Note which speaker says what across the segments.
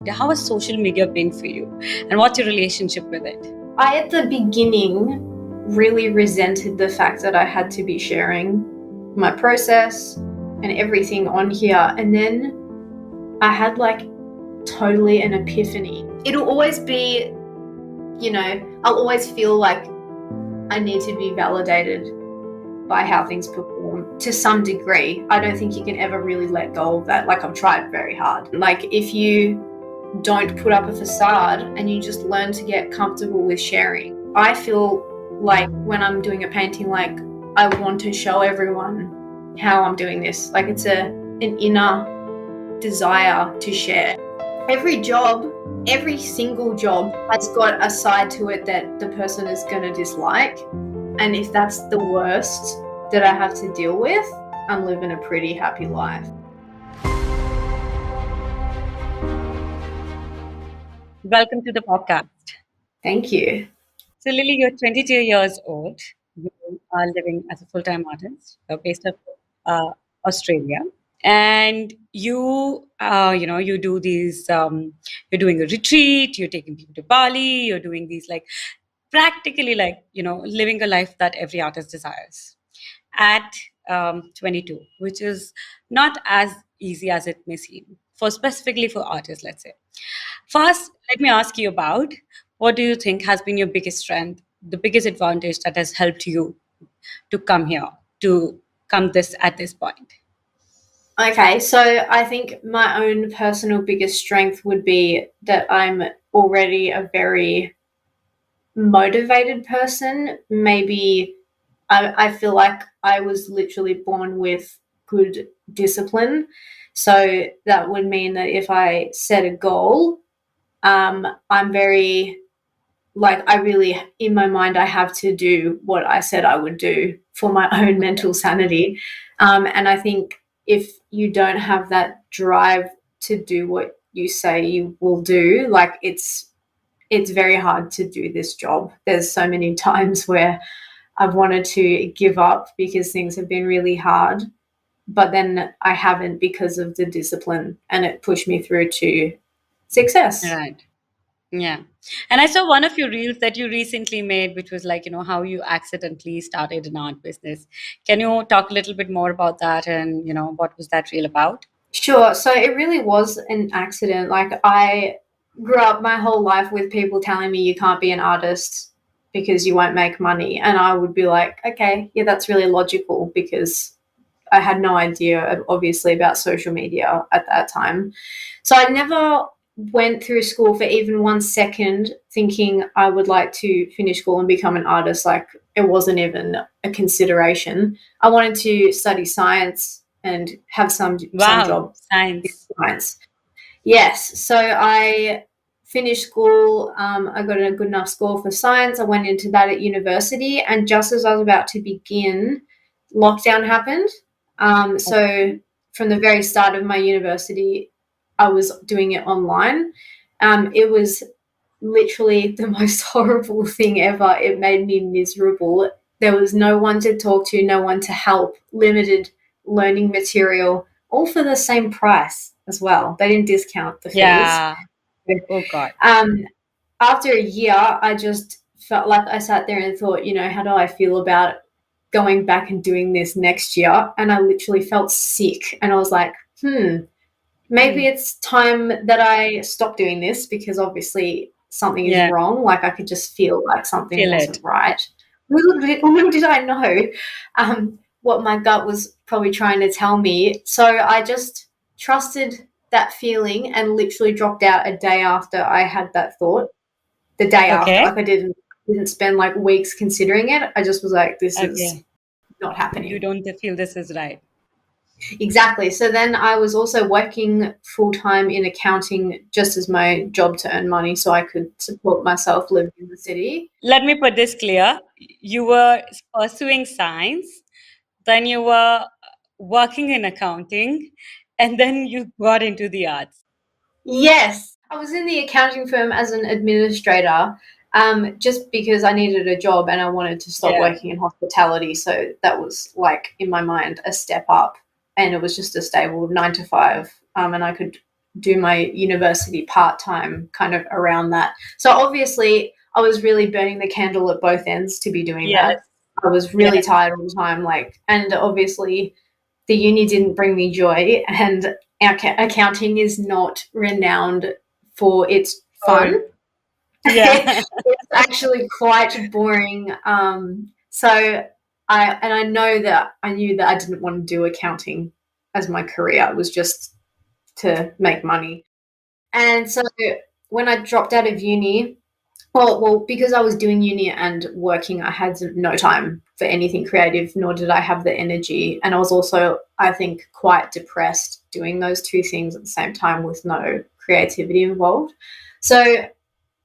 Speaker 1: How has social media been for you? And what's your relationship with it?
Speaker 2: I, at the beginning, really resented the fact that I had to be sharing my process and everything on here. And then I had totally an epiphany. It'll always be, I'll always feel like I need to be validated by how things perform to some degree. I don't think you can ever really let go of that. I've tried very hard. If you don't put up a facade and you just learn to get comfortable with sharing. I feel like when I'm doing a painting, I want to show everyone how I'm doing this. It's an inner desire to share. Every single job has got a side to it that the person is going to dislike. And if that's the worst that I have to deal with, I'm living a pretty happy life.
Speaker 1: Welcome to the podcast.
Speaker 2: Thank you.
Speaker 1: So Lily, you're 22 years old. You are living as a full-time artist. You're based out of Australia. And you do these, you're doing a retreat, you're taking people to Bali, you're doing these practically living a life that every artist desires at 22, which is not as easy as it may seem, specifically for artists, let's say. First, let me ask you about what do you think has been your biggest strength, the biggest advantage that has helped you to come here, to come at this point?
Speaker 2: Okay, so I think my own personal biggest strength would be that I'm already a very motivated person. Maybe I feel like I was literally born with good discipline. So that would mean that if I set a goal, I'm very, in my mind, I have to do what I said I would do for my own mental sanity. And I think if you don't have that drive to do what you say you will do, it's very hard to do this job. There's so many times where I've wanted to give up because things have been really hard, but then I haven't because of the discipline, and it pushed me through to success.
Speaker 1: Right. Yeah. And I saw one of your reels that you recently made, which was how you accidentally started an art business. Can you talk a little bit more about that and, what was that reel about?
Speaker 2: Sure. So it really was an accident. I grew up my whole life with people telling me you can't be an artist because you won't make money. And I would be like, okay, yeah, that's really logical, because I had no idea, obviously, about social media at that time. So I never went through school for even 1 second thinking I would like to finish school and become an artist. It wasn't even a consideration. I wanted to study science and have some job. Science. Yes. So I finished school. I got a good enough score for science. I went into that at university, and just as I was about to begin, lockdown happened. So from the very start of my university, I was doing it online. It was literally the most horrible thing ever. It made me miserable. There was no one to talk to, no one to help, limited learning material, all for the same price as well. They didn't discount the fees.
Speaker 1: Yeah. Oh, God.
Speaker 2: After a year, I just felt like I sat there and thought, how do I feel about going back and doing this next year? And I literally felt sick. And I was like, maybe it's time that I stop doing this, because obviously something is wrong. I could just feel like something wasn't right. Little did I know what my gut was probably trying to tell me. So I just trusted that feeling and literally dropped out a day after I had that thought. The day after, I didn't spend weeks considering it. I just was like, this is not happening.
Speaker 1: You don't feel this is right.
Speaker 2: Exactly. So then I was also working full-time in accounting just as my job to earn money so I could support myself living in the city.
Speaker 1: Let me put this clear. You were pursuing science, then you were working in accounting, and then you got into the arts.
Speaker 2: Yes. I was in the accounting firm as an administrator, just because I needed a job and I wanted to stop working in hospitality. So that was in my mind, a step up. And it was just a stable 9 to 5, and I could do my university part-time kind of around that. So obviously I was really burning the candle at both ends to be doing
Speaker 1: Yes.
Speaker 2: that. I was really
Speaker 1: Yes.
Speaker 2: tired all the time, and obviously the uni didn't bring me joy, and accounting is not renowned for its fun.
Speaker 1: Yeah.
Speaker 2: It's actually quite boring. So I knew that I didn't want to do accounting as my career. It was just to make money. And so when I dropped out of uni, well, because I was doing uni and working, I had no time for anything creative, nor did I have the energy. And I was also, I think, quite depressed doing those two things at the same time with no creativity involved. So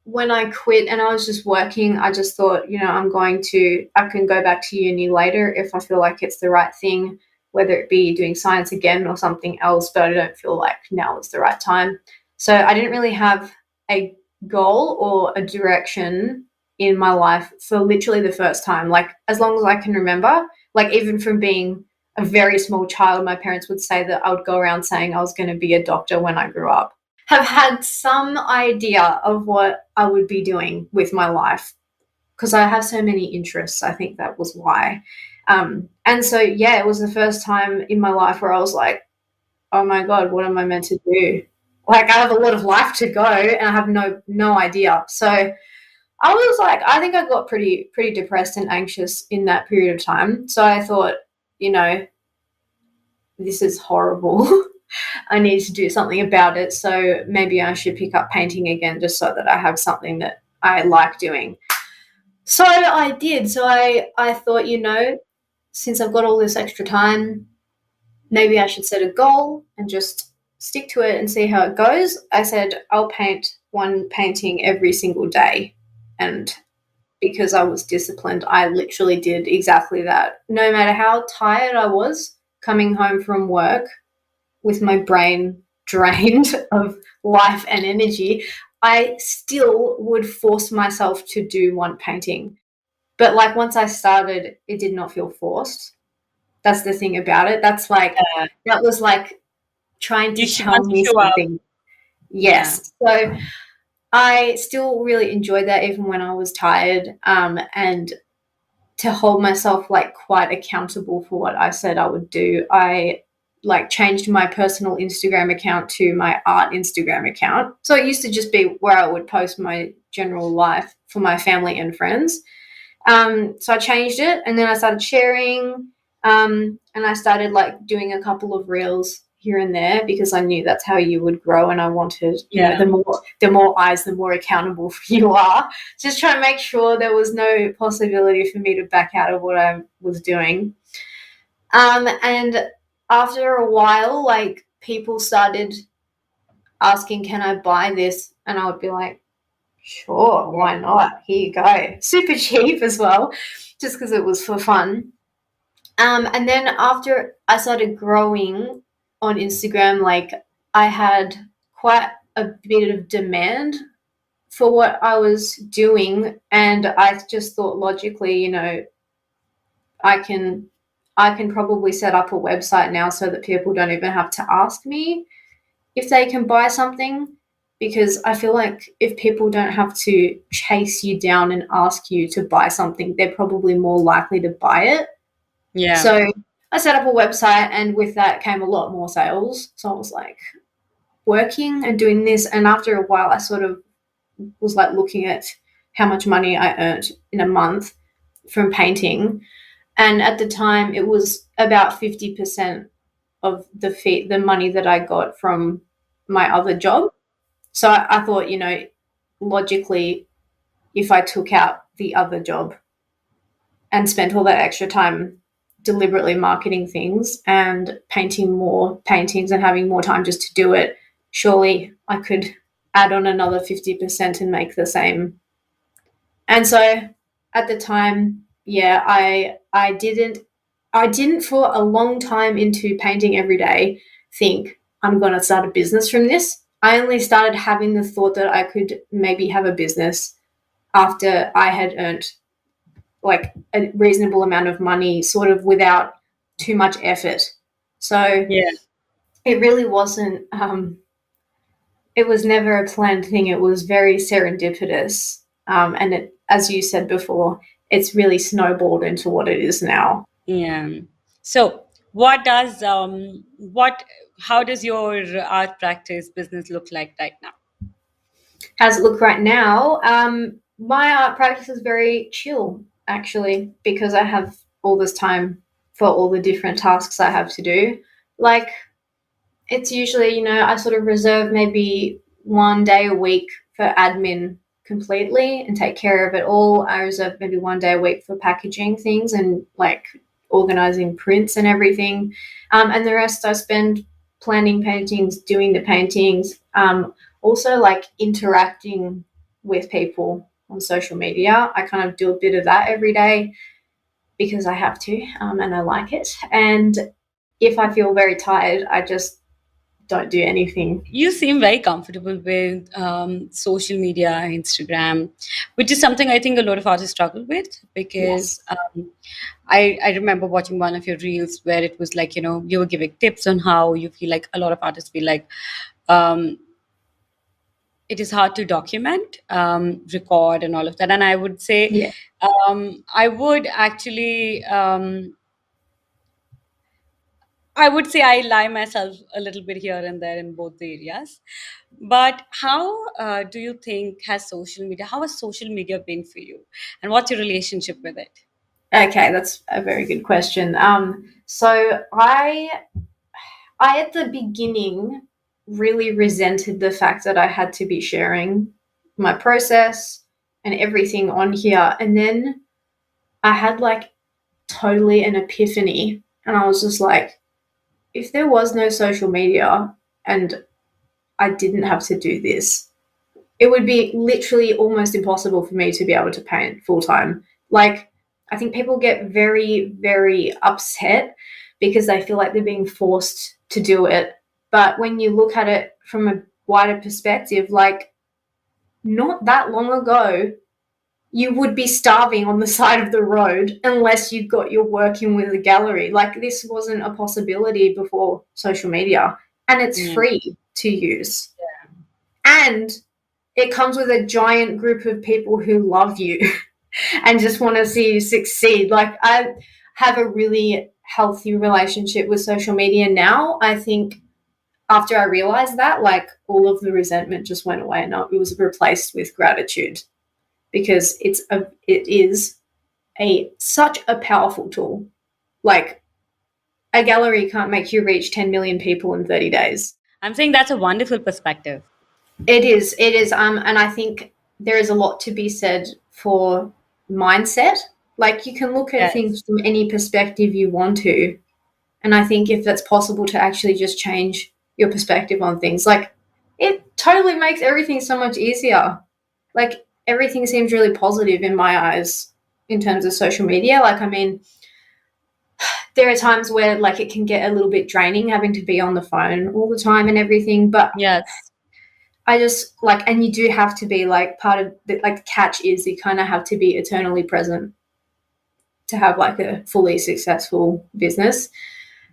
Speaker 2: when I quit and I was just working, I just thought, I can go back to uni later if I feel like it's the right thing, whether it be doing science again or something else, but I don't feel like now is the right time. So I didn't really have a goal or a direction in my life for literally the first time, like as long as I can remember. Like even from being a very small child, my parents would say that I would go around saying I was going to be a doctor when I grew up. Have had some idea of what I would be doing with my life because I have so many interests. I think that was why. And so, yeah, it was the first time in my life where I was like, oh my God, what am I meant to do? Like I have a lot of life to go and I have no idea. So I was like, I think I got pretty depressed and anxious in that period of time. So I thought, this is horrible. I need to do something about it. So maybe I should pick up painting again just so that I have something that I like doing. So I did. So I thought, since I've got all this extra time, maybe I should set a goal and just stick to it and see how it goes. I said, I'll paint one painting every single day. And because I was disciplined, I literally did exactly that. No matter how tired I was coming home from work with my brain drained of life and energy, I still would force myself to do one painting. But like once I started, it did not feel forced. That's the thing about it. That was like trying to tell
Speaker 1: Once you
Speaker 2: me
Speaker 1: show up.
Speaker 2: something. Yes. Yeah. So I still really enjoyed that even when I was tired, and to hold myself like quite accountable for what I said I would do, I like changed my personal Instagram account to my art Instagram account. So it used to just be where I would post my general life for my family and friends. So I changed it and then I started sharing, and I started like doing a couple of reels here and there because I knew that's how you would grow, and I wanted, the more eyes, the more accountable you are. Just trying to make sure there was no possibility for me to back out of what I was doing. And after a while, like people started asking, can I buy this? And I would be like, sure, why not? Here you go. Super cheap as well, just because it was for fun. And then after I started growing on Instagram, like I had quite a bit of demand for what I was doing, and I just thought logically, I can probably set up a website now so that people don't even have to ask me if they can buy something, because I feel like if people don't have to chase you down and ask you to buy something, they're probably more likely to buy it.
Speaker 1: Yeah.
Speaker 2: So I set up a website, and with that came a lot more sales. So I was like working and doing this, and after a while I sort of was like looking at how much money I earned in a month from painting. And at the time it was about 50% of the money that I got from my other job. So I thought, logically, if I took out the other job and spent all that extra time deliberately marketing things and painting more paintings and having more time just to do it, surely I could add on another 50% and make the same. And so at the time, yeah, I didn't for a long time into painting every day think I'm going to start a business from this. I only started having the thought that I could maybe have a business after I had earned like a reasonable amount of money, sort of without too much effort. So
Speaker 1: Yeah.
Speaker 2: it really wasn't it was never a planned thing. It was very serendipitous. And it, as you said before, it's really snowballed into what it is now.
Speaker 1: Yeah. So, what does what how does your art practice business look like right now?
Speaker 2: How's it look right now? My art practice is very chill, actually, because I have all this time for all the different tasks I have to do. Like, it's usually, I sort of reserve maybe 1 day a week for admin completely and take care of it all. I reserve maybe 1 day a week for packaging things and like organizing prints and everything. And the rest I spend planning paintings, doing the paintings, also like interacting with people on social media. I kind of do a bit of that every day because I have to, and I like it. And if I feel very tired, I just don't do anything.
Speaker 1: You seem very comfortable with social media, Instagram, which is something I think a lot of artists struggle with because
Speaker 2: Yes.
Speaker 1: I remember watching one of your reels where it was like, you were giving tips on how you feel like a lot of artists feel like um, it is hard to document, record, and all of that. And I would say,
Speaker 2: Yeah.
Speaker 1: I would actually. I would say I lie myself a little bit here and there in both the areas. But how do you think how has social media been for you? And what's your relationship with it?
Speaker 2: Okay, that's a very good question. So I at the beginning really resented the fact that I had to be sharing my process and everything on here. And then I had like totally an epiphany. And I was just like, if there was no social media and I didn't have to do this, it would be literally almost impossible for me to be able to paint full time. Like, I think people get very, very upset because they feel like they're being forced to do it. But when you look at it from a wider perspective, like, not that long ago, you would be starving on the side of the road unless you got your work in with a gallery. Like, this wasn't a possibility before social media, and it's
Speaker 1: Yeah.
Speaker 2: free to use. And it comes with a giant group of people who love you and just want to see you succeed. Like, I have a really healthy relationship with social media now. I think after I realized that, like, all of the resentment just went away and it was replaced with gratitude because it is a such a powerful tool. Like, a gallery can't make you reach 10 million people in 30 days.
Speaker 1: I'm saying that's a wonderful perspective.
Speaker 2: It is, and I think there is a lot to be said for mindset. Like, you can look at
Speaker 1: Yes.
Speaker 2: things from any perspective you want to, and I think if that's possible to actually just change your perspective on things, like, it totally makes everything so much easier. Like, everything seems really positive in my eyes in terms of social media. Like, I mean, there are times where like it can get a little bit draining having to be on the phone all the time and everything, but
Speaker 1: Yes.
Speaker 2: I just like, and you do have to be like part of the like the catch is you kind of have to be eternally present to have like a fully successful business.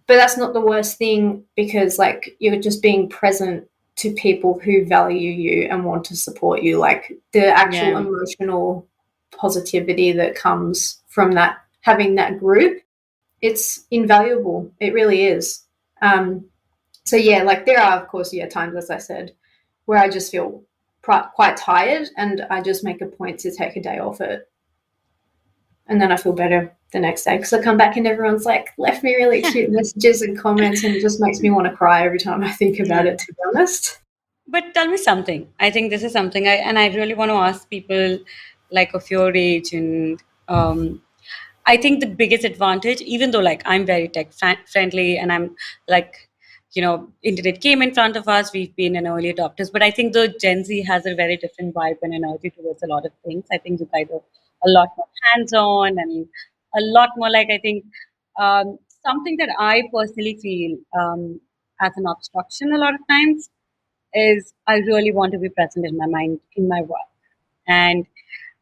Speaker 2: But that's not the worst thing because like you're just being present to people who value you and want to support you. Like, the actual
Speaker 1: Yeah.
Speaker 2: emotional positivity that comes from that, having that group, it's invaluable. It really is. So yeah, like there are of course times, as I said, where I just feel quite tired and I just make a point to take a day off it, and then I feel better the next day because I come back and everyone's like left me really cute messages and comments, and it just makes me want to cry every time I think about
Speaker 1: Yeah.
Speaker 2: it, to be honest.
Speaker 1: But tell me something. I think this is something I really want to ask people like of your age and I think the biggest advantage, even though like I'm very friendly and I'm like, internet came in front of us, we've been an early adopters, but I think the Gen Z has a very different vibe and energy towards a lot of things. I think you guys are a lot more hands-on and a lot more like, I think, something that I personally feel as an obstruction a lot of times is I really want to be present in my mind, in my work. And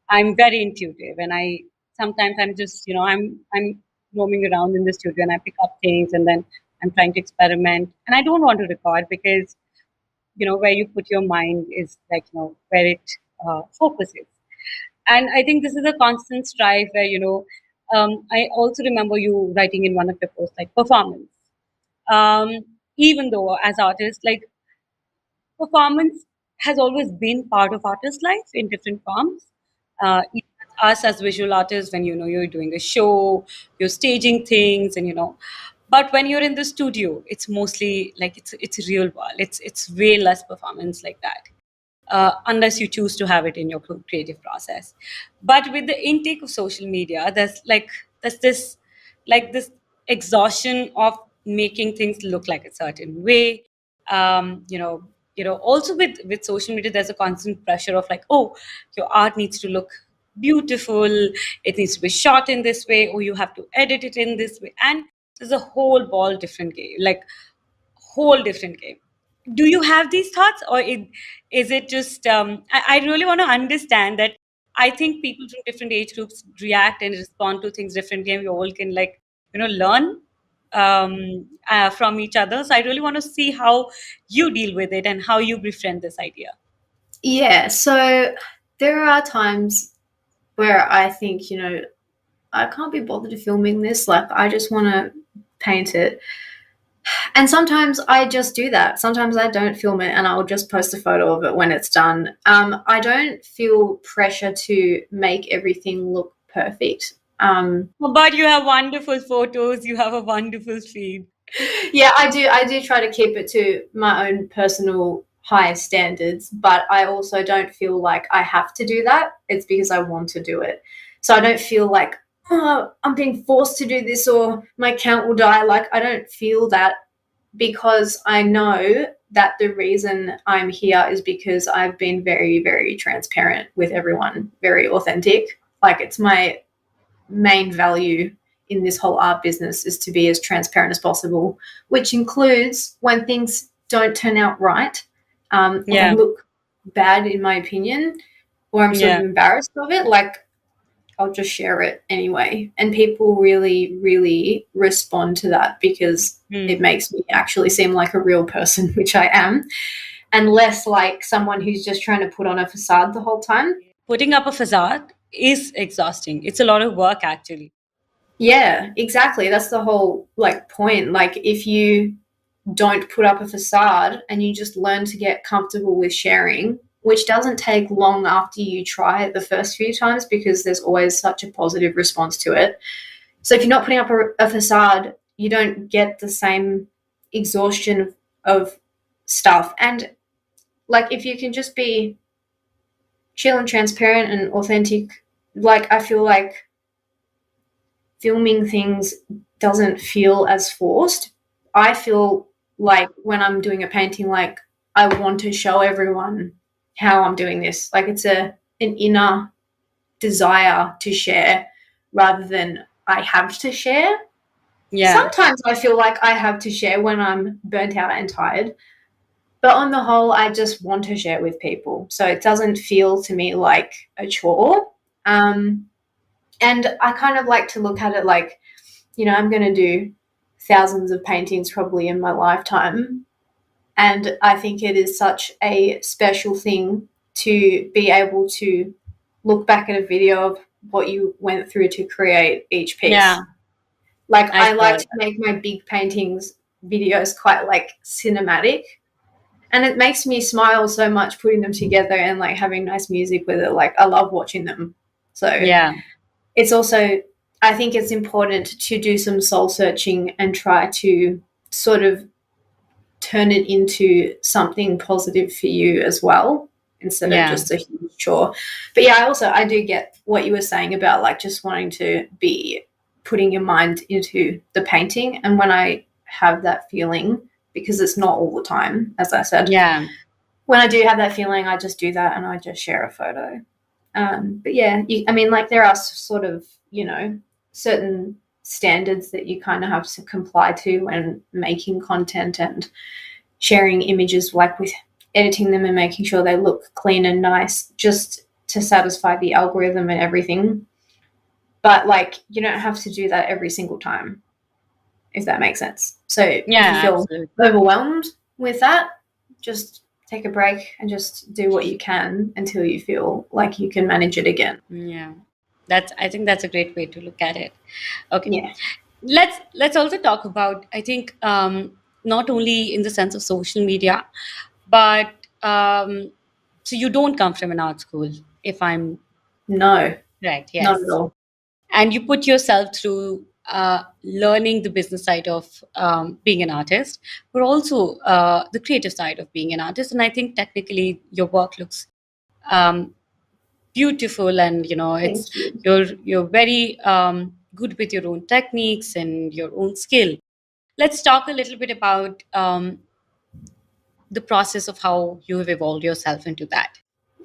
Speaker 1: I'm very intuitive, and I sometimes I'm just I'm roaming around in the studio and I pick up things, and then I'm trying to experiment, and I don't want to record because where you put your mind is like, where it focuses. And I think this is a constant strive where, I also remember you writing in one of your posts, like performance. Um, Even though as artists, like performance has always been part of artist life in different forms. Even us as visual artists, when you're doing a show, you're staging things, and but when you're in the studio, it's mostly like it's real world. It's way less performance like that, unless you choose to have it in your creative process. But with the intake of social media, there's this this exhaustion of making things look like a certain way. Also with social media, there's a constant pressure of like, oh, your art needs to look beautiful, it needs to be shot in this way, or you have to edit it in this way, and there's a whole ball different game, like whole different game. Do you have these thoughts, or is it just I really want to understand that. I think people from different age groups react and respond to things differently, and we all can like learn from each other. So I really want to see how you deal with it and how you befriend this idea.
Speaker 2: Yeah, so there are times where I think, I can't be bothered filming this. Like, I just want to paint it. And sometimes I just do that. Sometimes I don't film it and I'll just post a photo of it when it's done. I don't feel pressure to make everything look perfect.
Speaker 1: But you have wonderful photos, you have a wonderful feed.
Speaker 2: Yeah, I do try to keep it to my own personal high standards, but I also don't feel like I have to do that. It's because I want to do it. So I don't feel like, oh, I'm being forced to do this or my account will die. Like, I don't feel that, because I know that the reason I'm here is because I've been very, very transparent with everyone, very authentic. Like, it's my main value in this whole art business is to be as transparent as possible, which includes when things don't turn out right, or
Speaker 1: Yeah.
Speaker 2: look bad, in my opinion, or I'm sort of embarrassed of it. Like, I'll just share it anyway. And people really, really respond to that because it makes me actually seem like a real person, which I am, and less like someone who's just trying to put on a facade the whole time.
Speaker 1: Putting up a facade is exhausting. It's a lot of work, actually.
Speaker 2: Yeah, exactly. That's the whole like point. Like, if you don't put up a facade and you just learn to get comfortable with sharing, which doesn't take long after you try it the first few times because there's always such a positive response to it. So if you're not putting up a facade, you don't get the same exhaustion of stuff. And like, if you can just be chill and transparent and authentic, like, I feel like filming things doesn't feel as forced. I feel like when I'm doing a painting, like, I want to show everyone how I'm doing this. Like, it's an inner desire to share rather than I have to share.
Speaker 1: Yeah.
Speaker 2: Sometimes I feel like I have to share when I'm burnt out and tired. But on the whole, I just want to share with people. So it doesn't feel to me like a chore. And I kind of like to look at it like, I'm going to do thousands of paintings probably in my lifetime. And I think it is such a special thing to be able to look back at a video of what you went through to create each piece.
Speaker 1: Yeah.
Speaker 2: Like, I like to make my big paintings videos quite like cinematic. And it makes me smile so much putting them together and like having nice music with it. Like, I love watching them. So
Speaker 1: Yeah.
Speaker 2: it's also, I think it's important to do some soul searching and try to sort of turn it into something positive for you as well, instead of just a huge chore. But yeah, I do get what you were saying about like just wanting to be putting your mind into the painting. And when I have that feeling, because it's not all the time, as I said, when I do have that feeling, I just do that and I just share a photo. But yeah, like, there are sort of, certain standards that you kind of have to comply to when making content and sharing images, like with editing them and making sure they look clean and nice just to satisfy the algorithm and everything. But like, you don't have to do that every single time, if that makes sense. So if you feel overwhelmed with that, just take a break and just do what you can until you feel like you can manage it again.
Speaker 1: Yeah. I think that's a great way to look at it. Okay.
Speaker 2: Yeah.
Speaker 1: Let's also talk about, I think, not only in the sense of social media, but so you don't come from an art school, if I'm
Speaker 2: No,
Speaker 1: right.
Speaker 2: not at
Speaker 1: Yes.
Speaker 2: all.
Speaker 1: And you put yourself through learning the business side of being an artist, but also the creative side of being an artist. And I think technically your work looks um, beautiful, and
Speaker 2: Thank
Speaker 1: it's
Speaker 2: you.
Speaker 1: you're very good with your own techniques and your own skill. Let's talk a little bit about the process of how you have evolved yourself into that.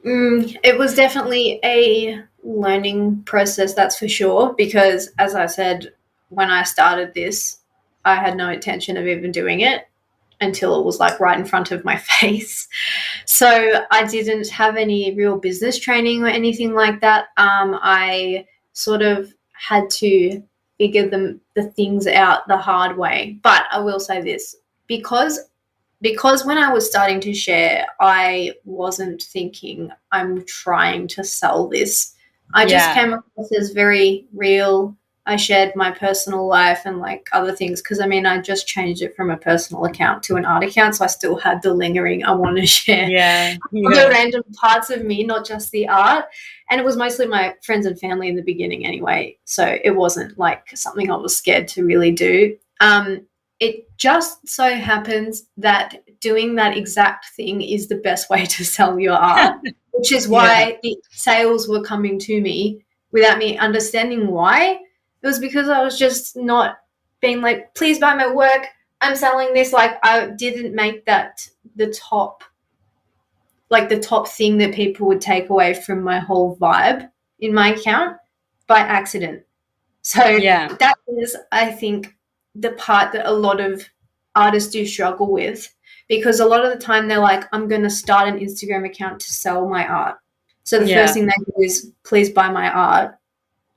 Speaker 2: It was definitely a learning process, that's for sure, because as I said, when I started this, I had no intention of even doing it until it was like right in front of my face. So I didn't have any real business training or anything like that. I sort of had to figure the things out the hard way. But I will say this, because when I was starting to share, I wasn't thinking I'm trying to sell this. I just
Speaker 1: Yeah.
Speaker 2: came across as very real. I shared my personal life and like other things because I mean, I just changed it from a personal account to an art account. So I still had the lingering, I want to share
Speaker 1: Yeah.
Speaker 2: other
Speaker 1: Yeah.
Speaker 2: random parts of me, not just the art. And it was mostly my friends and family in the beginning anyway. So it wasn't like something I was scared to really do. It just so happens that doing that exact thing is the best way to sell your art, which is
Speaker 1: Yeah.
Speaker 2: why the sales were coming to me without me understanding why. It was because I was just not being like, please buy my work. I'm selling this. Like, I didn't make that the top thing that people would take away from my whole vibe in my account by accident. So
Speaker 1: Yeah.
Speaker 2: that is, I think, the part that a lot of artists do struggle with, because a lot of the time they're like, I'm going to start an Instagram account to sell my art. So the first
Speaker 1: Yeah.
Speaker 2: thing they do is, please buy my art.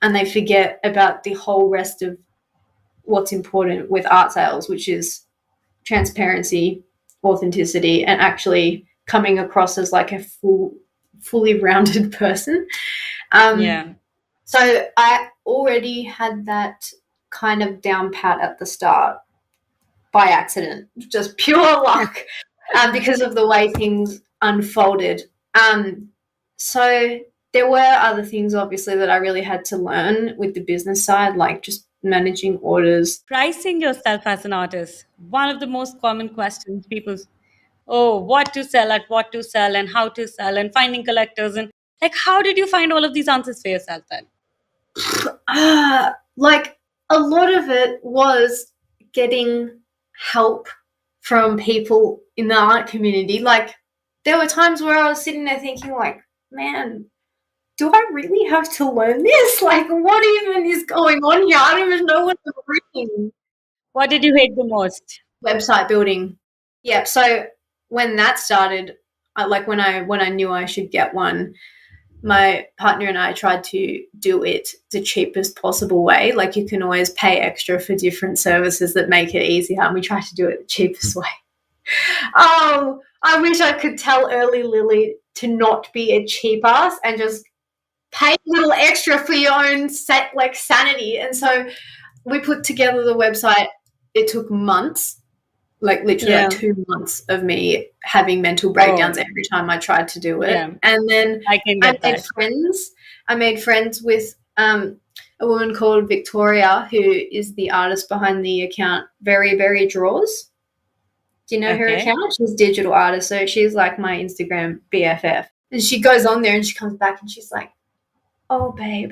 Speaker 2: And they forget about the whole rest of what's important with art sales, which is transparency, authenticity, and actually coming across as like a fully rounded person. Um,
Speaker 1: Yeah.
Speaker 2: so I already had that kind of down pat at the start by accident, just pure luck, because of the way things unfolded. So there were other things, obviously, that I really had to learn with the business side, like just managing orders.
Speaker 1: Pricing yourself as an artist, one of the most common questions people, oh, what to sell, at what to sell, and how to sell, and finding collectors, and like, how did you find all of these answers for yourself then?
Speaker 2: Like a lot of it was getting help from people in the art community. Like there were times where I was sitting there thinking like, man, do I really have to learn this? Like what even is going on here? I don't even know what I'm reading.
Speaker 1: What did you hate the most?
Speaker 2: Website building. Yeah. So when that started, when I knew I should get one, my partner and I tried to do it the cheapest possible way. Like you can always pay extra for different services that make it easier, and we tried to do it the cheapest way. Oh, I wish I could tell early Lily to not be a cheap ass and just pay a little extra for your own sanity. And so we put together the website. It took months, like literally like
Speaker 1: Yeah.
Speaker 2: 2 months of me having mental
Speaker 1: Oh,
Speaker 2: breakdowns every time I tried to do it.
Speaker 1: yeah.
Speaker 2: And then
Speaker 1: I can
Speaker 2: I
Speaker 1: get
Speaker 2: made
Speaker 1: that.
Speaker 2: friends. I made friends with a woman called Victoria, who is the artist behind the account Very Very Draws. Do you know her
Speaker 1: Okay.
Speaker 2: account? She's a digital artist, so she's like my Instagram BFF. And she goes on there and she comes back and she's like, "Oh, babe,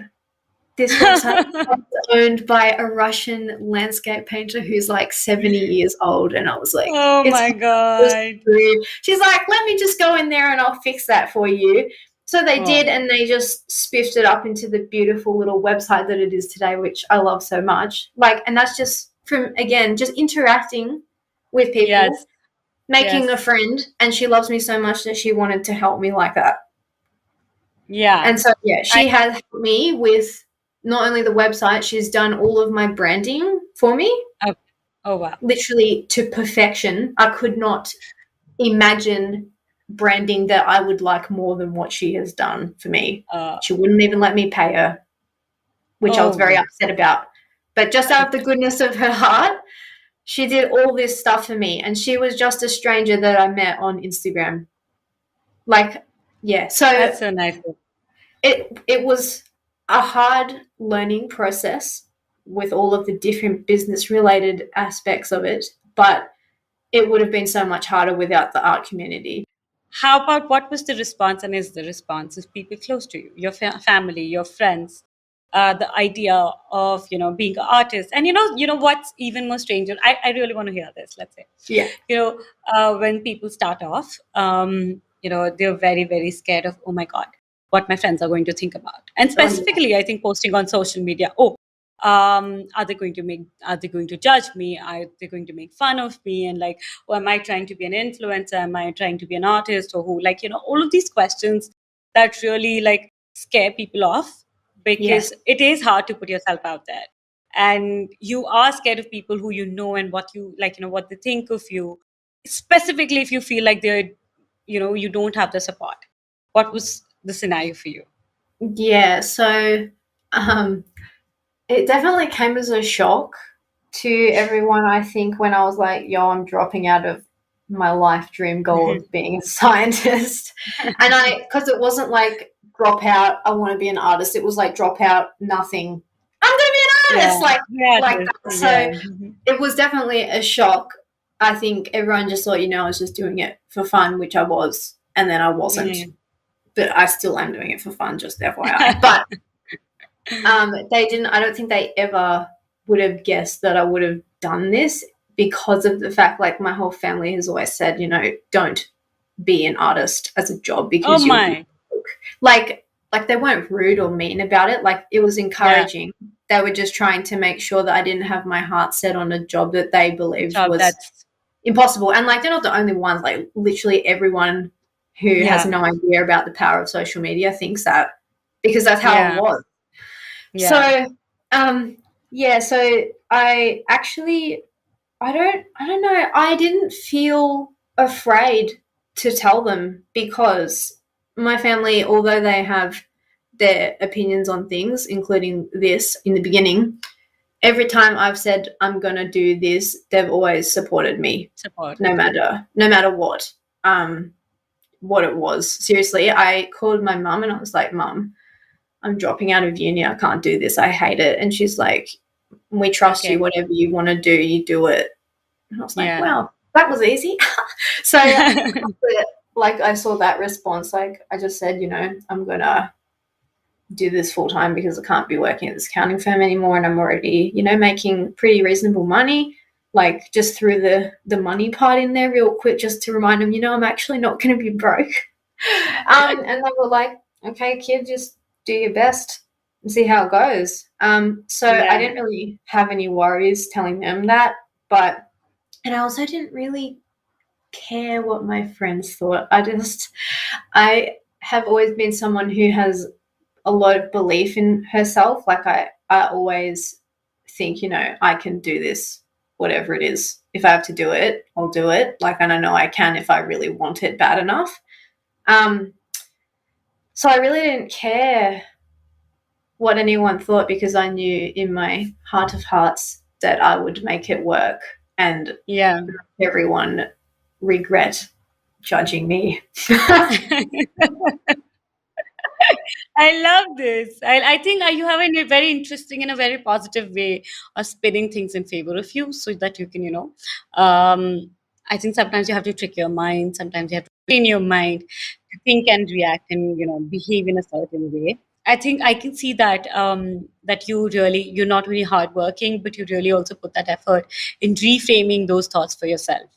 Speaker 2: this website is owned by a Russian landscape painter who's like 70 years old." And I was like,
Speaker 1: Oh
Speaker 2: it's
Speaker 1: my God.
Speaker 2: true. She's like, let me just go in there and I'll fix that for you. So they
Speaker 1: Oh,
Speaker 2: did, and they just spiffed it up into the beautiful little website that it is today, which I love so much. Like, and that's just from, again, just interacting with people,
Speaker 1: yes.
Speaker 2: making a
Speaker 1: Yes.
Speaker 2: friend, and she loves me so much that she wanted to help me like that.
Speaker 1: Yeah.
Speaker 2: And so, yeah,
Speaker 1: I
Speaker 2: she has helped me with not only the website, she's done all of my branding for me,
Speaker 1: oh, oh wow.
Speaker 2: literally to perfection. I could not imagine branding that I would like more than what she has done for me.
Speaker 1: Uh,
Speaker 2: She wouldn't even let me pay her, which I was very
Speaker 1: oh,
Speaker 2: upset about. But just out of the goodness of her heart, she did all this stuff for me, and she was just a stranger that I met on Instagram. Like, yeah. So
Speaker 1: that's so nice.
Speaker 2: it was a hard learning process with all of the different business related aspects of it, but it would have been so much harder without the art community.
Speaker 1: How about what was the response and is the response of people close to you, your family, your friends, the idea of being an artist, and what's even more stranger? I really want to hear this. Let's say,
Speaker 2: Yeah.
Speaker 1: when people start off, they're very very scared of, oh my god, what my friends are going to think about, and
Speaker 2: Oh, yeah.
Speaker 1: specifically, I think posting on social media. Oh, are they going to judge me? Are they going to make fun of me? And like, or am I trying to be an influencer? Am I trying to be an artist? Or who? Like, all of these questions that really like scare people off,
Speaker 2: Yes.
Speaker 1: because it is hard to put yourself out there, and you are scared of people who and what you like, what they think of you, specifically if you feel like they're you don't have the support. What was the scenario for you?
Speaker 2: Yeah. So it definitely came as a shock to everyone, I think, when I was like, yo, I'm dropping out of my life dream goal of being a scientist. And because it wasn't like drop out, I want to be an artist. It was like drop out, nothing, I'm going to be an artist. Like that. So it was definitely a shock. I think everyone just thought, I was just doing it for fun, which I was. And then I wasn't. But I still am doing it for fun, just FYI. But they didn't, I don't think they ever would have guessed that I would have done this, because of the fact, like, my whole family has always said, don't be an artist as a job, because you'll be broke. Like they weren't rude or mean about it. Like, it was encouraging. They were just trying to make sure that I didn't have my heart set on a job that they believed was impossible. And like, they're not the only ones. Like, literally everyone who has no idea about the power of social media thinks that, because that's how it was. So so I actually, I don't know, I didn't feel afraid to tell them, because my family, although they have their opinions on things, including this in the beginning, every time I've said I'm going to do this, they've always supported me. No matter what it was. Seriously, I called my mum and I was like, Mum, I'm dropping out of uni. I can't do this. I hate it. And she's like, we trust you. Whatever you want to do, you do it. And I was like, wow, that was easy. So like, I saw that response. Like, I just said, I'm going to do this full time, because I can't be working at this accounting firm anymore. And I'm already, making pretty reasonable money. Like, just threw the money part in there real quick, just to remind them, I'm actually not going to be broke. And they were like, okay, kid, just do your best and see how it goes. So I didn't really have any worries telling them that, and I also didn't really care what my friends thought. I have always been someone who has a lot of belief in herself. Like, I always think, I can do this, whatever it is. If I have to do it, I'll do it. Like, and I know I can if I really want it bad enough. So I really didn't care what anyone thought, because I knew in my heart of hearts that I would make it work, and everyone regret judging me.
Speaker 1: I love this. I think you have a very interesting and a very positive way of spinning things in favor of you, so that you can, I think sometimes you have to trick your mind. Sometimes you have to train your mind to think and react and, behave in a certain way. I think I can see that that you're not really hardworking, but you really also put that effort in reframing those thoughts for yourself.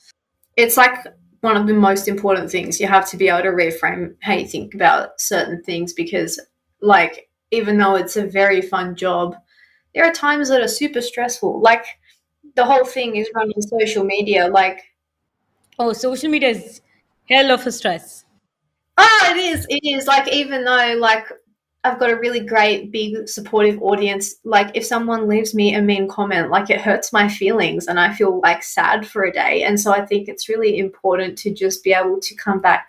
Speaker 2: It's like one of the most important things. You have to be able to reframe how you think about certain things, because, like, even though it's a very fun job, there are times that are super stressful. Like, the whole thing is running social media. Like,
Speaker 1: social media is hell of a stress.
Speaker 2: It is. Like, even though, like, I've got a really great, big, supportive audience, like, if someone leaves me a mean comment, like, it hurts my feelings and I feel like sad for a day. And so I think it's really important to just be able to come back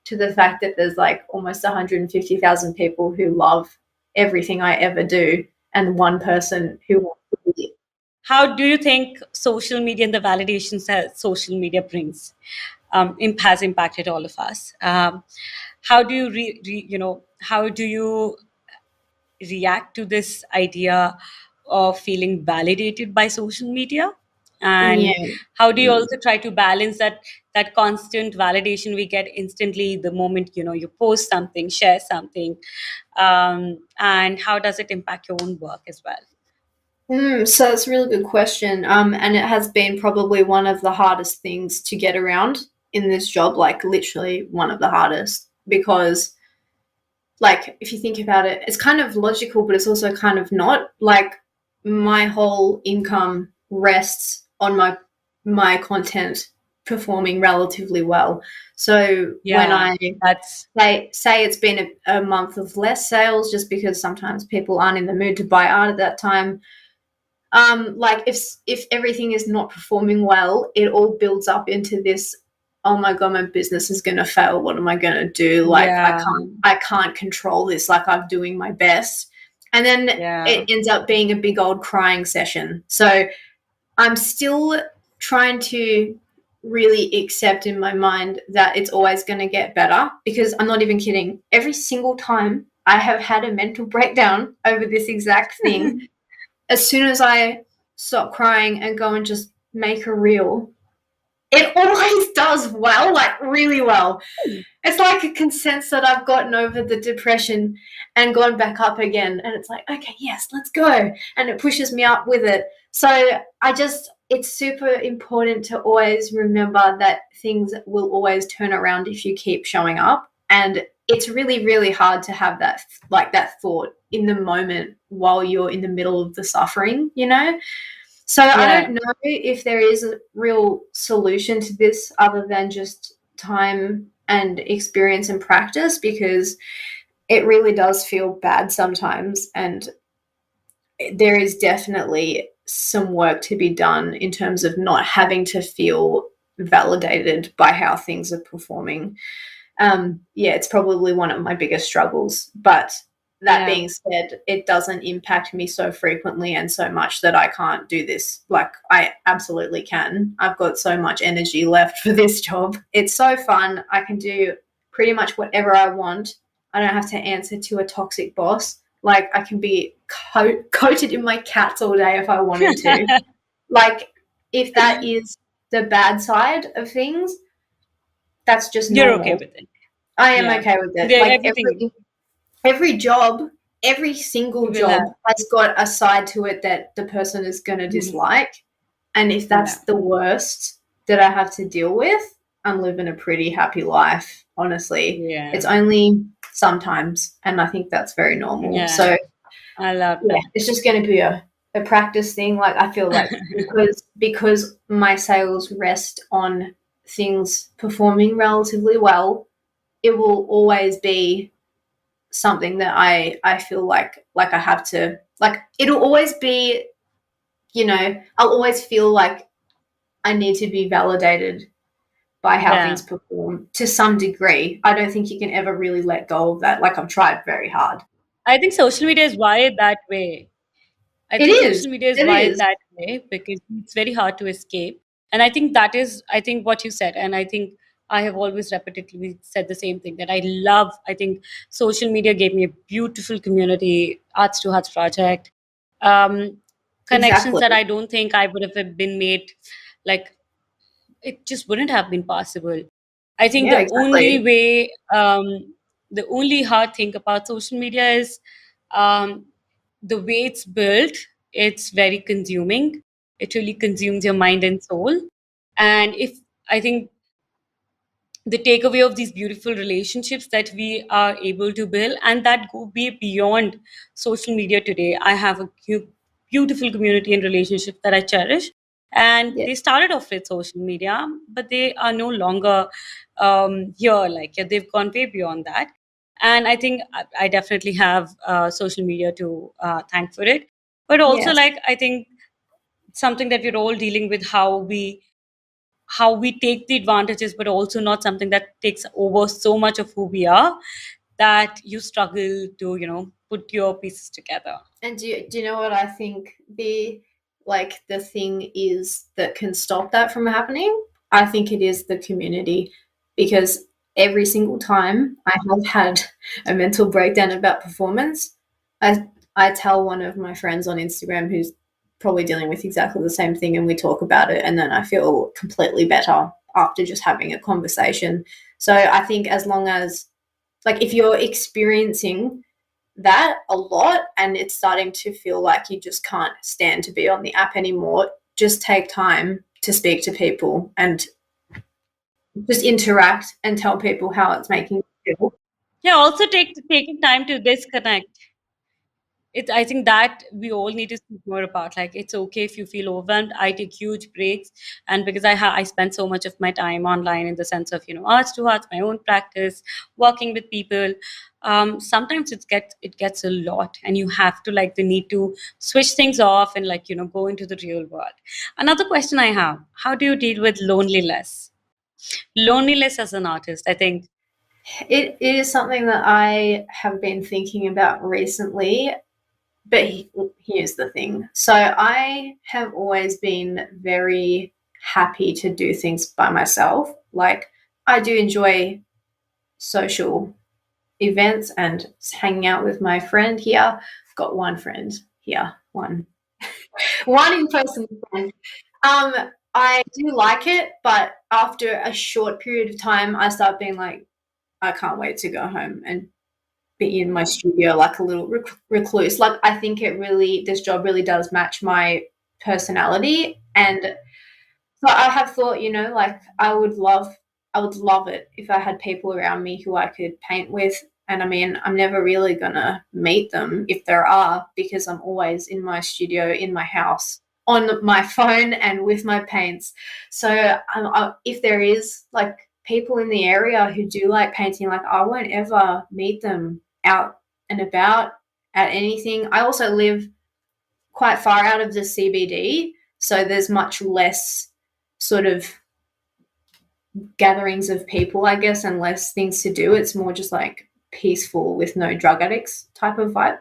Speaker 2: to the fact that there's like almost 150,000 people who love everything I ever do, and one person who wants to be.
Speaker 1: How do you think social media and the validations that social media brings has impacted all of us? How do you how do you react to this idea of feeling validated by social media, and
Speaker 2: Yeah.
Speaker 1: how do you also try to balance that constant validation we get instantly the moment you post something, share something, and how does it impact your own work as well?
Speaker 2: So it's a really good question. And it has been probably one of the hardest things to get around in this job, like literally one of the hardest, because like if you think about it, it's kind of logical, but it's also kind of not. Like my whole income rests on my content performing relatively well. So when
Speaker 1: Yeah,
Speaker 2: I
Speaker 1: that's
Speaker 2: say it's been a month of less sales, just because sometimes people aren't in the mood to buy art at that time, like if everything is not performing well, it all builds up into this, oh my god, my business is going to fail, what am I going to do, like
Speaker 1: yeah,
Speaker 2: I can't control this, like I'm doing my best, and then
Speaker 1: yeah,
Speaker 2: it ends up being a big old crying session. So I'm still trying to really accept in my mind that it's always going to get better, because I'm not even kidding, every single time I have had a mental breakdown over this exact thing, as soon as I stop crying and go and just make a reel, it always does well, like really well. It's like a consensus that I've gotten over the depression and gone back up again. And it's like, okay, yes, let's go. And it pushes me up with it. So it's super important to always remember that things will always turn around if you keep showing up. And it's really, really hard to have that thought in the moment while you're in the middle of the suffering, you know? So I
Speaker 1: yeah,
Speaker 2: don't know if there is a real solution to this other than just time and experience and practice, because it really does feel bad sometimes, and there is definitely some work to be done in terms of not having to feel validated by how things are performing. Yeah, it's probably one of my biggest struggles. But that
Speaker 1: yeah,
Speaker 2: being said, it doesn't impact me so frequently and so much that I can't do this. Like, I absolutely can. I've got so much energy left for this job. It's so fun. I can do pretty much whatever I want. I don't have to answer to a toxic boss. Like, I can be coated in my cats all day if I wanted to. Like, if that is the bad side of things, that's just
Speaker 1: you're okay
Speaker 2: normal.
Speaker 1: with it.
Speaker 2: I am
Speaker 1: Yeah,
Speaker 2: okay with it.
Speaker 1: there
Speaker 2: Like
Speaker 1: everything
Speaker 2: every job, every single
Speaker 1: will
Speaker 2: job
Speaker 1: have.
Speaker 2: has got a side to it that the person is going to
Speaker 1: Mhm.
Speaker 2: dislike. And if
Speaker 1: Yeah,
Speaker 2: that's the worst that I have to deal with, I'm living a pretty happy life, honestly.
Speaker 1: yeah,
Speaker 2: It's only sometimes, and I think that's very normal.
Speaker 1: yeah,
Speaker 2: So
Speaker 1: I love
Speaker 2: yeah,
Speaker 1: that.
Speaker 2: it's just going to be a practice thing. Like I feel like because my sales rest on things performing relatively well, it will always be something that I feel like I have to, like, it'll always be, I'll always feel like I need to be validated by how
Speaker 1: Yeah,
Speaker 2: things perform to some degree. I don't think you can ever really let go of that. Like I've tried very hard.
Speaker 1: I think social media is wired that way. I
Speaker 2: It
Speaker 1: think
Speaker 2: is.
Speaker 1: social media is
Speaker 2: It
Speaker 1: wired
Speaker 2: is.
Speaker 1: that way because it's very hard to escape. And I think that is, I think what you said, and I think I have always repetitively said the same thing that I think social media gave me a beautiful community, Arts to Hearts project, um, connections
Speaker 2: Exactly.
Speaker 1: that I don't think I would have been made, like, it just wouldn't have been possible. I think
Speaker 2: Yeah, exactly.
Speaker 1: the only hard thing about social media is um, the way it's built. It's very consuming. It really consumes your mind and soul. And if I think the takeaway of these beautiful relationships that we are able to build and that go be beyond social media today. I have a beautiful community and relationship that I cherish, and
Speaker 2: Yeah.
Speaker 1: they started off with social media, but they are no longer here. Like, yeah, they've gone way beyond that, and I think I definitely have social media to thank for it. But also,
Speaker 2: Yes.
Speaker 1: like, I think something that we're all dealing with, how we take the advantages, but also not something that takes over so much of who we are that you struggle to, put your pieces together.
Speaker 2: And do you know what I think the thing is that can stop that from happening? I think it is the community, because every single time I have had a mental breakdown about performance, I tell one of my friends on Instagram who's probably dealing with exactly the same thing, and we talk about it, and then I feel completely better after just having a conversation. So I think as long as, like, if you're experiencing that a lot and it's starting to feel like you just can't stand to be on the app anymore, just take time to speak to people and just interact and tell people how it's making you feel.
Speaker 1: Yeah, also taking time to disconnect. I think that we all need to speak more about. Like, it's okay if you feel overwhelmed. I take huge breaks, and because I spend so much of my time online in the sense of arts to arts, my own practice, working with people. Sometimes it gets a lot, and you have to like the need to switch things off and like go into the real world. Another question I have: how do you deal with loneliness? Loneliness as an artist, I think.
Speaker 2: It is something that I have been thinking about recently, but here's the thing. So I have always been very happy to do things by myself. Like, I do enjoy social events and hanging out with my friend here. I've got one friend here, one in person friend. I do like it, but after a short period of time, I start being like, I can't wait to go home and be in my studio like a little recluse. Like, I think this job really does match my personality, and so I have thought, like, I would love it if I had people around me who I could paint with. And I mean, I'm never really gonna meet them if there are, because I'm always in my studio, in my house, on my phone and with my paints. So if there is like people in the area who do like painting, like, I won't ever meet them out and about at anything. I also live quite far out of the CBD, so there's much less sort of gatherings of people, I guess, and less things to do. It's more just like peaceful with no drug addicts type of vibe.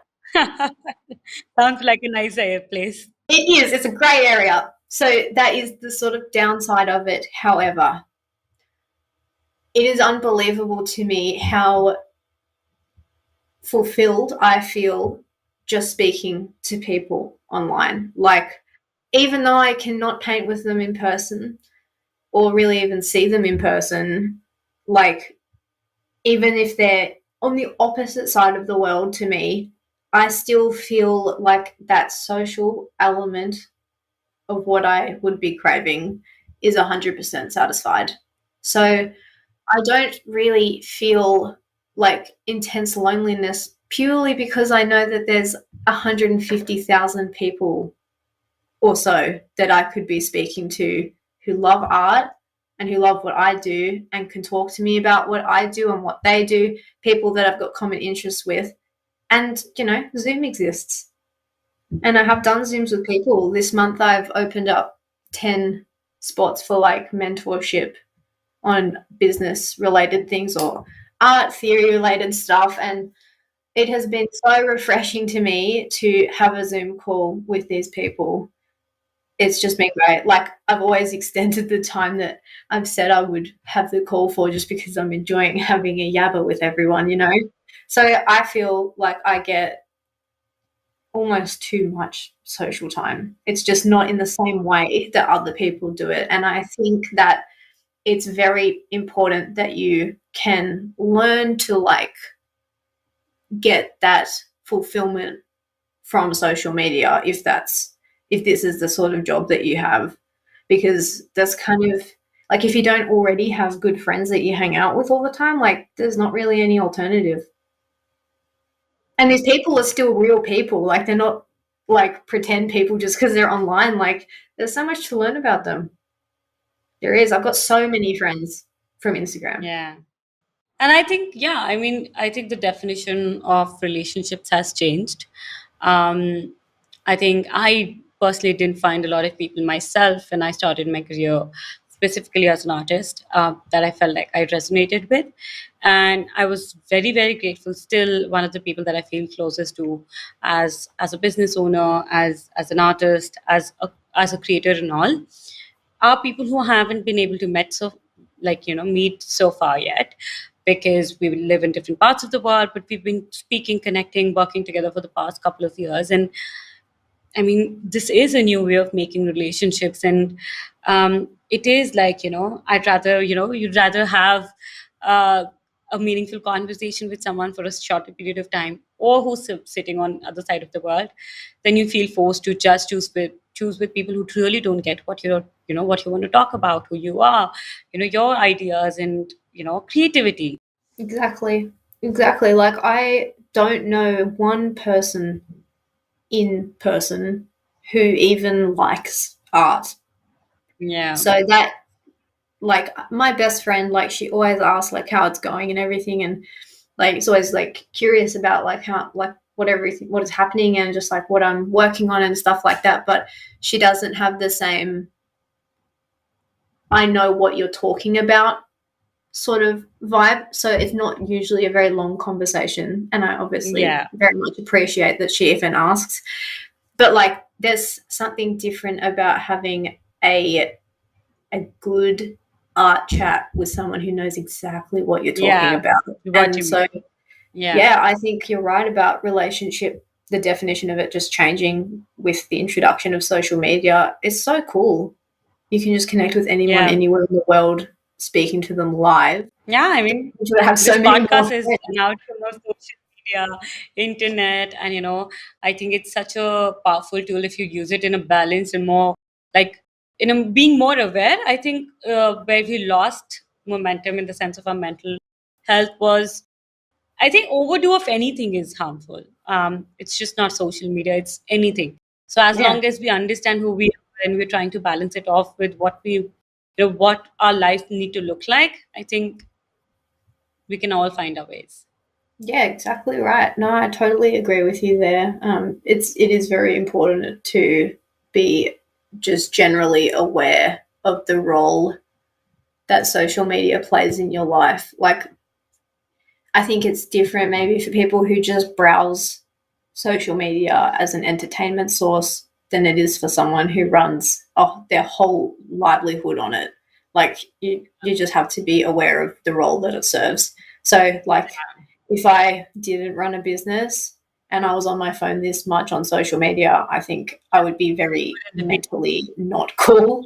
Speaker 1: Sounds like a nice place.
Speaker 2: It is. It's a grey area. So that is the sort of downside of it. However, it is unbelievable to me how fulfilled I feel just speaking to people online. Like, even though I cannot paint with them in person or really even see them in person, like, even if they're on the opposite side of the world to me, I still feel like that social element of what I would be craving is 100% satisfied. So I don't really feel like intense loneliness, purely because I know that there's 150,000 people or so that I could be speaking to who love art and who love what I do and can talk to me about what I do and what they do, people that I've got common interests with. And, Zoom exists. And I have done Zooms with people. This month I've opened up 10 spots for like mentorship on business related things or art theory related stuff. And it has been so refreshing to me to have a Zoom call with these people. It's just been great. Like, I've always extended the time that I've said I would have the call for, just because I'm enjoying having a yabba with everyone, So I feel like I get almost too much social time. It's just not in the same way that other people do it. And I think that it's very important that you can learn to like get that fulfillment from social media if this is the sort of job that you have, because that's kind of like, if you don't already have good friends that you hang out with all the time, like, there's not really any alternative. And these people are still real people. Like, they're not like pretend people just because they're online. Like, there's so much to learn about them. There is. I've got so many friends from Instagram.
Speaker 1: Yeah. And I think, yeah, I think the definition of relationships has changed. I think I personally didn't find a lot of people myself when I started my career specifically as an artist, that I felt like I resonated with. And I was very, very grateful. Still one of the people that I feel closest to as a business owner, as an artist, as a creator and all, are people who haven't been able to meet so far yet, because we live in different parts of the world, but we've been speaking, connecting, working together for the past couple of years. And I mean, this is a new way of making relationships. And it is like, you'd rather have uh, a meaningful conversation with someone for a shorter period of time, or who's sitting on the other side of the world, then you feel forced to just choose with people who really don't get what you want to talk about, who you are, your ideas, and creativity.
Speaker 2: Exactly. Like, I don't know one person in person who even likes art.
Speaker 1: Yeah.
Speaker 2: So that, like, my best friend, like, she always asks like how it's going and everything, and like it's always like curious about like how, like, what is happening, and just like what I'm working on and stuff like that. But she doesn't have the same I know what you're talking about sort of vibe. So it's not usually a very long conversation, and I obviously
Speaker 1: Yeah.
Speaker 2: very much appreciate that she even asks. But like, there's something different about having a good art chat with someone who knows exactly what you're talking
Speaker 1: Yeah.
Speaker 2: about.
Speaker 1: What
Speaker 2: And
Speaker 1: you
Speaker 2: so,
Speaker 1: mean. Yeah.
Speaker 2: yeah, I think you're right about relationship, the definition of it just changing with the introduction of social media. It's so cool. You can just connect with anyone
Speaker 1: Yeah.
Speaker 2: anywhere in the world, speaking to them live.
Speaker 1: Yeah, I mean,
Speaker 2: You should have
Speaker 1: this
Speaker 2: so many more
Speaker 1: podcast is
Speaker 2: friends.
Speaker 1: an outcome of social media, internet, and I think it's such a powerful tool if you use it in a balanced and more, like, being more aware. I think where we lost momentum in the sense of our mental health was, I think, overdue of anything is harmful. It's just not social media; it's anything. So as
Speaker 2: Yeah.
Speaker 1: long as we understand who we are and we're trying to balance it off with what our life need to look like, I think we can all find our ways.
Speaker 2: Yeah, exactly right. No, I totally agree with you there. It is very important to be just generally aware of the role that social media plays in your life. Like, I think it's different maybe for people who just browse social media as an entertainment source than it is for someone who runs their whole livelihood on it. Like, you just have to be aware of the role that it serves. So like, if I didn't run a business and I was on my phone this much on social media, I think I would be very mentally not cool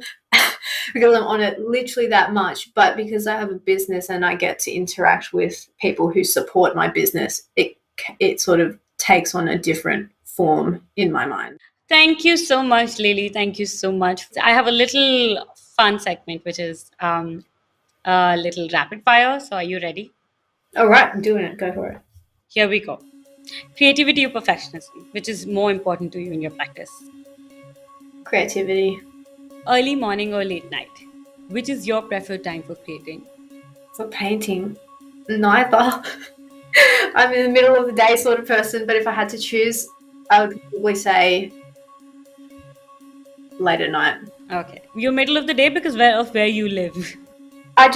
Speaker 2: because I'm on it literally that much. But because I have a business and I get to interact with people who support my business, it sort of takes on a different form in my mind.
Speaker 1: Thank you so much, Lily. Thank you so much. I have a little fun segment, which is a little rapid fire. So, are you ready?
Speaker 2: All right, I'm doing it. Go for it.
Speaker 1: Here we go. Creativity or perfectionism, which is more important to you in your practice?
Speaker 2: Creativity.
Speaker 1: Early morning or late night, which is your preferred time for creating?
Speaker 2: For painting, neither. I'm in the middle of the day sort of person, but if I had to choose, I would probably say late at night.
Speaker 1: Okay, you're middle of the day because where you live.
Speaker 2: I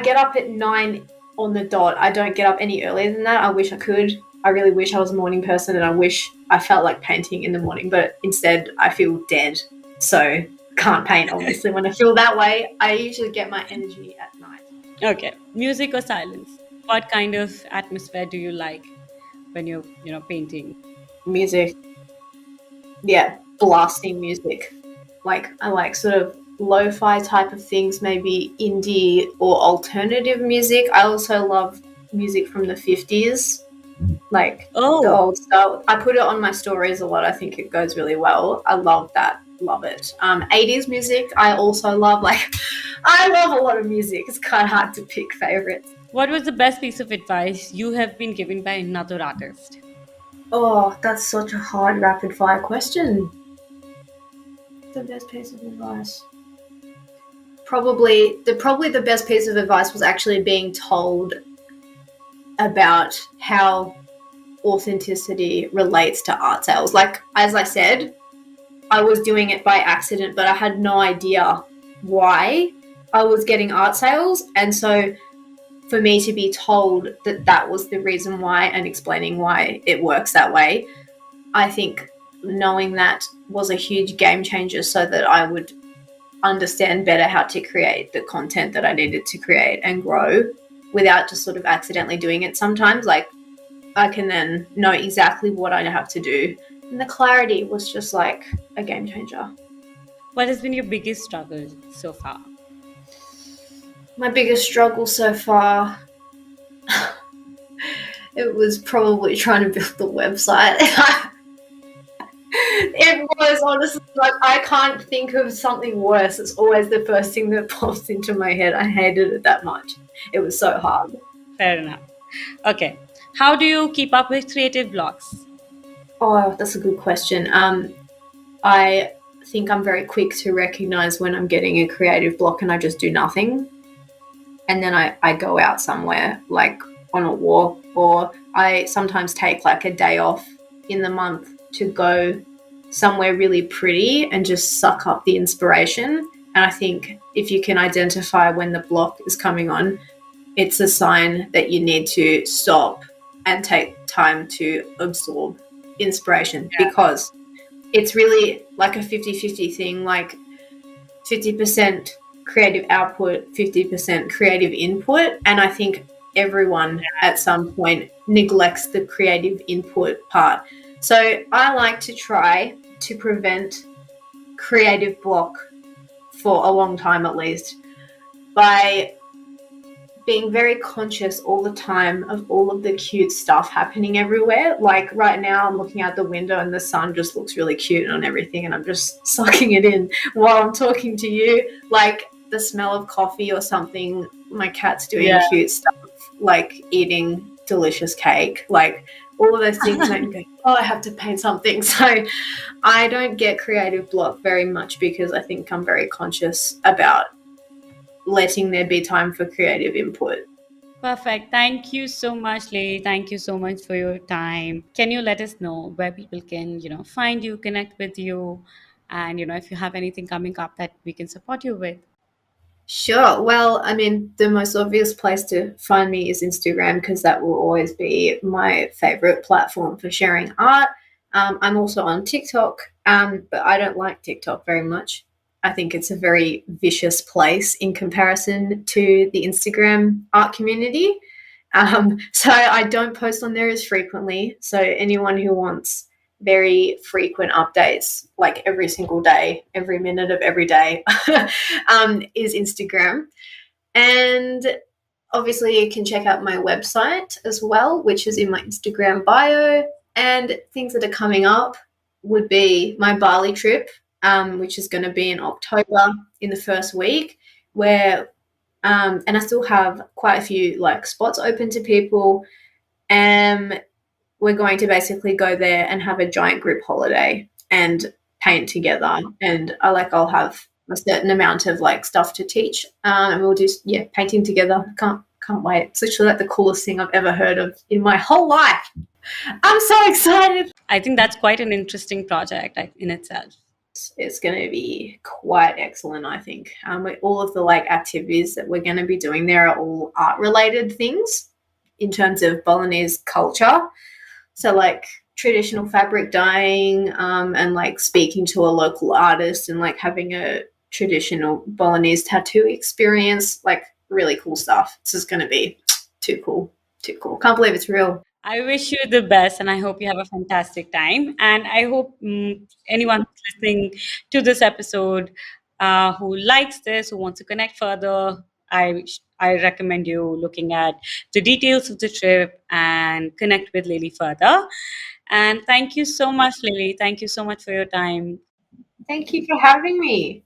Speaker 2: get up at 9 on the dot. I don't get up any earlier than that. I wish I could. I really wish I was a morning person, and I wish I felt like painting in the morning, but instead I feel dead. So can't paint obviously when I feel that way. I usually get my energy at night.
Speaker 1: Okay, music or silence? What kind of atmosphere do you like when you're painting?
Speaker 2: Music. Yeah, blasting music. Like, I like sort of lo-fi type of things, maybe indie or alternative music. I also love music from the 50s, like the
Speaker 1: Oh,
Speaker 2: old style. I put it on my stories a lot. I think it goes really well. I love that. Love it. 80s music, I also love. Like, I love a lot of music. It's kind of hard to pick favorites.
Speaker 1: what was the best piece of advice you have been given by another artist?
Speaker 2: Oh, that's such a hard rapid fire question. The best piece of advice. Probably the best piece of advice was actually being told about how authenticity relates to art sales. Like, as I said, I was doing it by accident, but I had no idea why. I was getting art sales, and so for me to be told that that was the reason why and explaining why it works that way, I think knowing that was a huge game changer so that I would understand better how to create the content that I needed to create and grow without just sort of accidentally doing it sometimes. Like, I can then know exactly what I have to do. And the clarity was just like a game changer.
Speaker 1: What has been your biggest struggle so far?
Speaker 2: My biggest struggle so far, it was probably trying to build the website. It was honestly like, I can't think of something worse. It's always the first thing that pops into my head. I hated it that much. It was so hard.
Speaker 1: Fair enough. Okay. How do you keep up with creative blocks?
Speaker 2: Oh, that's a good question. I think I'm very quick to recognize when I'm getting a creative block and I just do nothing. And then I go out somewhere, like on a walk, or I sometimes take like a day off in the month to go somewhere really pretty and just suck up the inspiration. And I think if you can identify when the block is coming on, it's a sign that you need to stop and take time to absorb inspiration, because it's really like a 50-50 thing, like 50% creative output, 50% creative input. And I think everyone at some point neglects the creative input part. So I like to try to prevent creative block for a long time, at least, by being very conscious all the time of all of the cute stuff happening everywhere. Like right now I'm looking out the window and the sun just looks really cute on everything, and I'm just sucking it in while I'm talking to you. Like the smell of coffee or something, my cat's doing cute stuff, like eating delicious cake, like all of those things make me go, oh, I have to paint something. So I don't get creative block very much because I think I'm very conscious about letting there be time for creative input.
Speaker 1: Perfect. Thank you so much, Lily. Thank you so much for your time. Can you let us know where people can, find you, connect with you, and, if you have anything coming up that we can support you with?
Speaker 2: Sure. Well, I mean, the most obvious place to find me is Instagram, because that will always be my favorite platform for sharing art. I'm also on TikTok, but I don't like TikTok very much. I think it's a very vicious place in comparison to the Instagram art community. So I don't post on there as frequently. So anyone who wants very frequent updates, like every single day, every minute of every day, is Instagram. And obviously you can check out my website as well, which is in my Instagram bio. And things that are coming up would be my Bali trip, which is going to be in October in the first week, where and I still have quite a few like spots open to people. We're going to basically go there and have a giant group holiday and paint together. And I'll have a certain amount of like stuff to teach, and we'll do painting together. Can't wait. It's literally like the coolest thing I've ever heard of in my whole life. I'm so excited.
Speaker 1: I think that's quite an interesting project in itself.
Speaker 2: It's going to be quite excellent, I think. All of the like activities that we're going to be doing there are all art related things in terms of Balinese culture. So like traditional fabric dyeing, and like speaking to a local artist and like having a traditional Balinese tattoo experience, like really cool stuff. This is going to be too cool. Can't believe it's real.
Speaker 1: I wish you the best, and I hope you have a fantastic time. And I hope anyone who's listening to this episode, who likes this, who wants to connect further, I recommend you looking at the details of the trip and connect with Lily further. And thank you so much, Lily. Thank you so much for your time.
Speaker 2: Thank you for having me.